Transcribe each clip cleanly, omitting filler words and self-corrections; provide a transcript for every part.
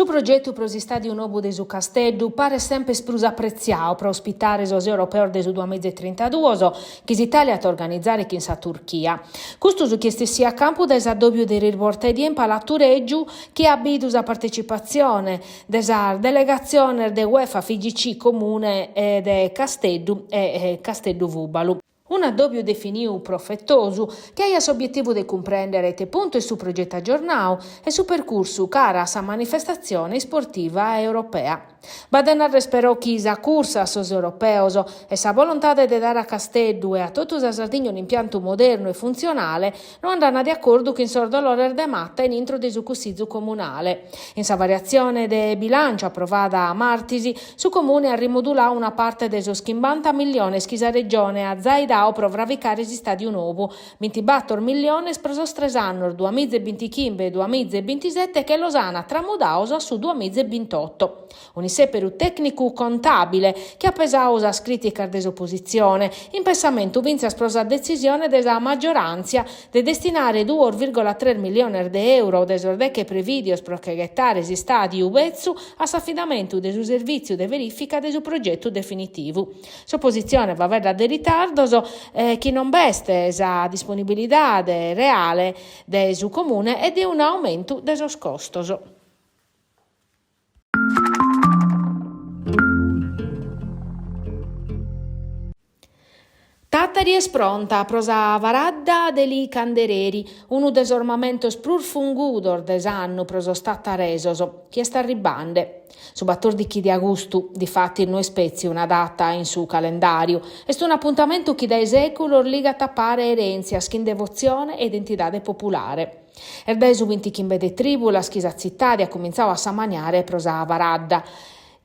Su progetto pro stadio nuovo de su Casteddu pare sempre sprus apprezziato per ospitare los europeo de su 2032 che l'Italia a organizzare in sa Turchia. Questo su che sia a campo des addobbio di riporte di empalatureggiu che abidus a partecipazione desa delegazione de UEFA FIGC comune de Casteddu e Casteddu Vubalu. Un addobbio definiu profettoso che ha l'obiettivo di comprendere te punto e su progetto aggiornato e su percorso cara a sa manifestazione sportiva europea. Baden sperò chi sa corsa a sos europeos e sa volontà di dare a Casteddu e a tutto la Sardegna un impianto moderno e funzionale non andranno di accordo che in sordo l'ora de matta in intro de su cussizzo comunale. In sa variazione de bilancio approvata a Martisi, su comune ha rimodulato una parte de so 50 milioni schisa regione a Zaida pro vravicare si stadio nuovo, 24 milioni per sos 3 anni, 2025 e 2027 che Losana tramudaosa su 2028. Un per tecnico contabile che ha pesato la critica dell'opposizione, in pensamento vince a sprosa decisione della maggioranza di destinare 2,3 milioni di euro desordecche previdios pro chegettare si stadi ubezzu a s'affidamento del servizio di verifica del progetto definitivo. S'opposizione va aver da ritardo chi non veste la disponibilità reale del suo comune e di un aumento del suo costoso. Tattari es pronta prosa varadda deli candereri, uno des ornamentos prurfungudor des annu proso stattaresoso, che sta ribande. Su 14 di agosto, difatti non spezzi una data in su calendario, è un appuntamento che da secolo liga a tappare erenzia, schin devozione e identità popolare. Erdai su 25 de tribu la schisa zittadi ha cominciato a samaniare prosa varadda,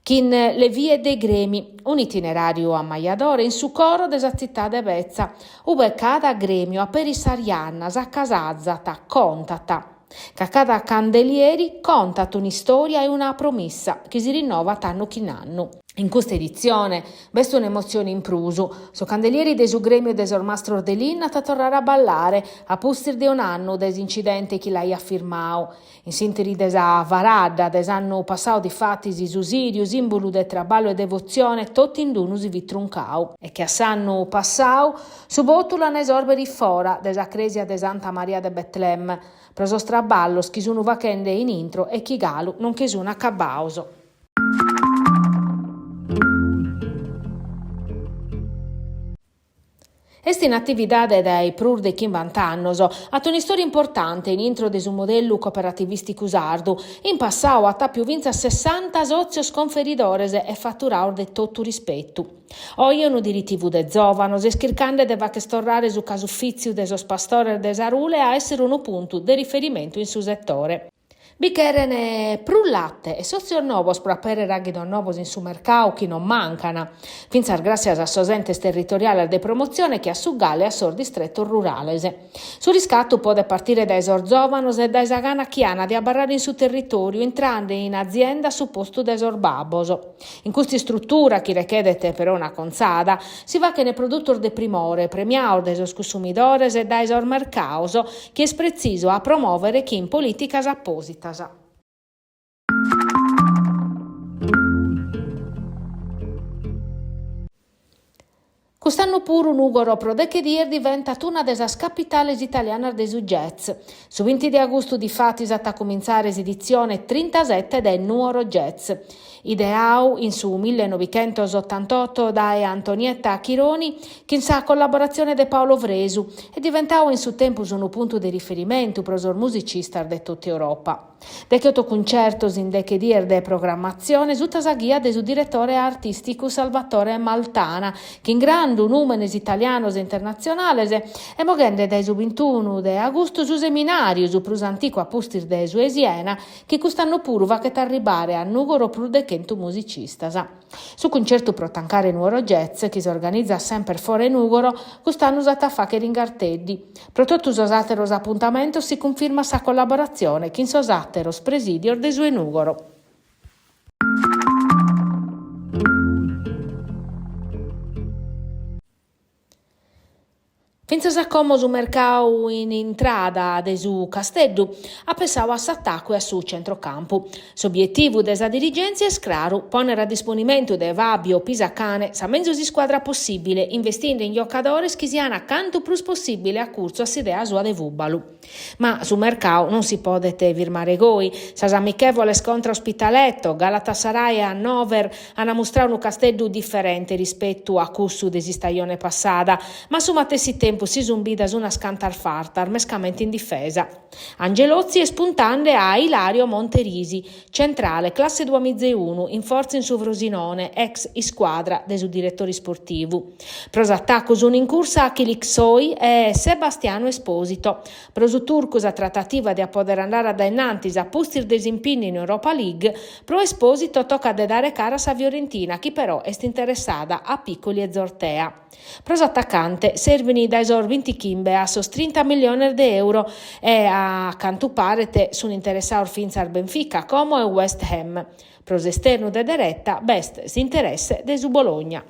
Chin le vie dei gremi, un itinerario a Maiadore in su coro desa città de Vezza, ube cada gremio a perisarianna, a casazzata, contata. Che cada candelieri contat un'istoria e una promessa che si rinnova tanno chin anno. In questa edizione veste un'emozione in pruso. So candelieri de su gremio des ormastro Ordelin a tornare a ballare a pustir de un anno des incidente chi l'hai affirmao. In sinteri desa varadda des anno passao di fatti si susidio, simbolo de traballo e devozione tot in dunu si vitruncao. E che a sanno passao su botula ne esorberi fora desa cresia de Santa Maria de Betlem. Preso straballo schisunu vachende in intro e chi galu non chisuna accabauso. Est in attività dai prur de 50 annos, ha una storia importante in intro de su modello cooperativistico sardu, in passato ha più vinto 60 sozios conferidores e fatturato de tutto rispetto. Oggi è un diritivo de giovanos e schircande deva che storrare su casuffiziu de sos pastores de Sarule a essere un punto di riferimento in su settore. Bicherene prullatte e sozio novos pro appere raghido novos in su mercau chi non mancana, finzar gracias a sos entes territoriales de promozione che a su gale a sor distretto ruralese. Su riscatto può partire dai sor giovanos e dai sagana chiana di abbarrare in su territorio entrando in azienda su posto dai sor baboso. In questa struttura chi richiedete però una consada si va che ne produttor de primore premiao dai sos consumidores e dai sor mercauso che è preciso a promuovere chi in politica apposita. Quest'anno pure un Ugoro pro de che dir diventa una delle capitali italiane del jazz. Su 20 di agosto di fatti a cominciare l'edizione 37 del Nuoro Jazz. Ideau in su 1988 da Antonietta Chironi, che in sa collaborazione de Paolo Vresu, e diventau in su tempo un punto di riferimento per os musicisti de tutta Europa. De che concertos in de che dir de programmazione tutta sa guia de su direttore artistico Salvatore Maltana, che in grandu numenes italianos e internazionales e moghende dai su 21 de agosto su seminario su prus antico a pustir de su Esiena, che quest'anno pure va che t'arribare a Nugoro pru de cento musicistas. Su concerto pro tancare Nuoro Jazz, che si organizza sempre fuori Nugoro, quest'anno usata fa che ringarteddi. Pro tutto usateros appuntamento si conferma sa collaborazione che in sosateros presidior de su Nugoro. Finza Mentre como su mercau in entrada de su Casteddu ha pensato a s'attacco e a su centrocampo. S'obiettivo desa dirigenza è scraru, ponere a disponimento de Fabio Pisacane sa mezzo di squadra possibile, investindo in giocatori che siano accanto più possibile a curso a s'idea sua de Vubbalu. Ma su mercau non si può firmare goi. Sas amichevoles contro Ospitaletto, Galatasaray e Hannover hanno mostrato un Casteddu differente rispetto a cussu desistagione passata, ma su matessi tempo si zumbida su una scantarfartar, mescamente in difesa. Angelozzi è spuntande a Ilario Monterisi, centrale, classe 2001, in forza in su Frosinone, ex squadra del suo direttore sportivo. Pros attacco su un'incursa a Kilixoi e Sebastiano Esposito. Pros turcos a trattativa di poter andare ad Enantis a postir desimpini in Europa League, pro Esposito tocca de dare cara a Fiorentina, che però è interessata a piccoli e Zortea. Pros attaccante servini da esor 20 chimbe a sos 30 milioni di euro e a cantu parete sono interessato finza al Benfica, Como e West Ham. Pros esterno de deretta, best si interesse de su Bologna.